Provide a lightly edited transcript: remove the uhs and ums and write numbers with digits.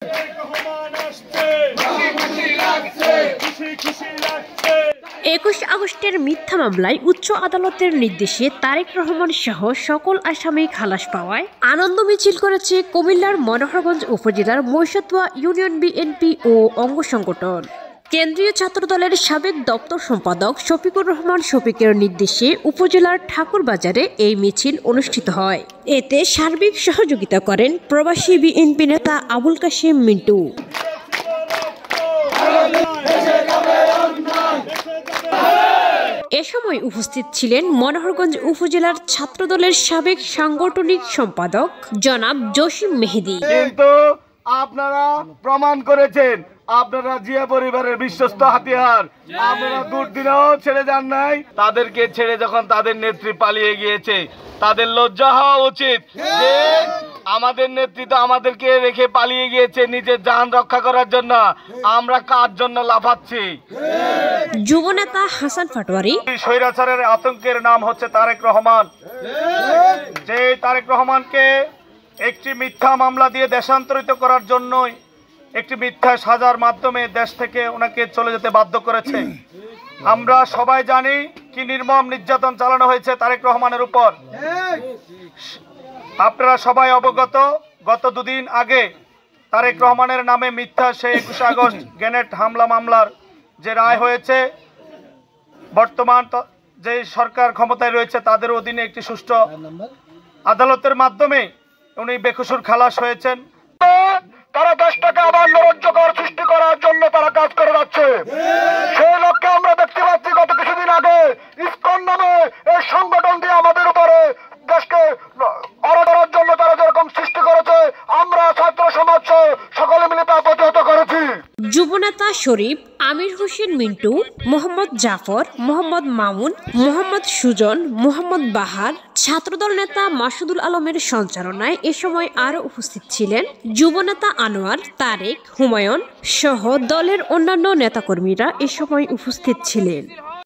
21 আগস্টের মিথ্যা মামলায় উচ্চ আদালতের নির্দেশে তারেক রহমান সহ সকল আসামি খালাস পাওয়ায় আনন্দ মিছিল করেছে কুমিল্লার মনোহরগঞ্জ উপজেলার মহিষাতুয়া ইউনিয়ন বিএনপি ও অঙ্গ সংগঠন। কেন্দ্রীয় ছাত্রদলের সাবেক দপ্তর সম্পাদক শফিকুর রহমান শফিকের নির্দেশে উপজেলার ঠাকুরবাজারে এই মিছিল অনুষ্ঠিত হয়। এতে সার্বিক সহযোগিতা করেন প্রবাসী বিএনপি নেতা আবুল কাশেম মিন্টু। এ সময় উপস্থিত ছিলেন মনোহরগঞ্জ উপজেলার ছাত্রদলের সাবেক সাংগঠনিক সম্পাদক জনাব জসিম মেহেদি। কিন্তু আপনারা প্রমাণ করেছেন আপনারা জিয়া পরিবারের বিশ্বস্ত হাতিয়ার। আপনারা দুর্দিনেও ছেড়ে যান নাই। তাদেরকে ছেড়ে যখন তাদের নেত্রী পালিয়ে গিয়েছে তাদের লজ্জা হওয়া উচিত যে আমাদের নেত্রী তো আমাদেরকে রেখে পালিয়ে গিয়েছে নিজের জান রক্ষা করার জন্য, আমরা কার জন্য লাফাচ্ছি? যুবনেতা হাসান পাটোয়ারি স্বৈরাচারের আতঙ্কের নাম হচ্ছে তারেক রহমান। যে তারেক রহমানকে একটি মিথ্যা মামলা দিয়ে দেশান্তরিত করার জন্যই একটি মিথ্যা সাজার মাধ্যমে দেশ থেকে ওনাকে চলে যেতে বাধ্য করেছে। আমরা সবাই জানি কি নির্মম নির্যাতন চালানো হয়েছে তারেক রহমানের উপর। আপনারা সবাই অবগত, গত দুদিন আগে তারেক রহমানের নামে মিথ্যা সেই 21 আগস্ট গ্রেনেড হামলা মামলার যে রায় হয়েছে, বর্তমান যে সরকার ক্ষমতায় রয়েছে তাদের অধীনে একটি সুষ্ঠু আদালতের মাধ্যমে উনি বেকসুর খালাস হয়েছেন। তারা দেশটাকে আবার নৈরাজ্যকর সৃষ্টি করার জন্য তারা কাজ করে যাচ্ছে। সেই লক্ষ্যে আমরা দেখতে পাচ্ছি গত কিছুদিন আগে ইসকন নামে এই সংগঠন দিয়ে আমাদের উপরে দেশকে অরাধরার জন্য তারা যেরকম সৃষ্টি করেছে, আমরা ছাত্র সমাজ সকলে মিলে তা প্রতিহত করেছি। যুবনেতা শরীফ, আমির হোসেন মিন্টু, মোহাম্মদ জাফর, মোহাম্মদ মামুন, মোহাম্মদ সুজন, মোহাম্মদ বাহার, ছাত্রদল নেতা মাসুদুল আলমের সঞ্চালনায় এ সময় আরও উপস্থিত ছিলেন যুবনেতা আনোয়ার, তারেক, হুমায়ুন সহ দলের অন্যান্য নেতাকর্মীরা এ সময় উপস্থিত ছিলেন।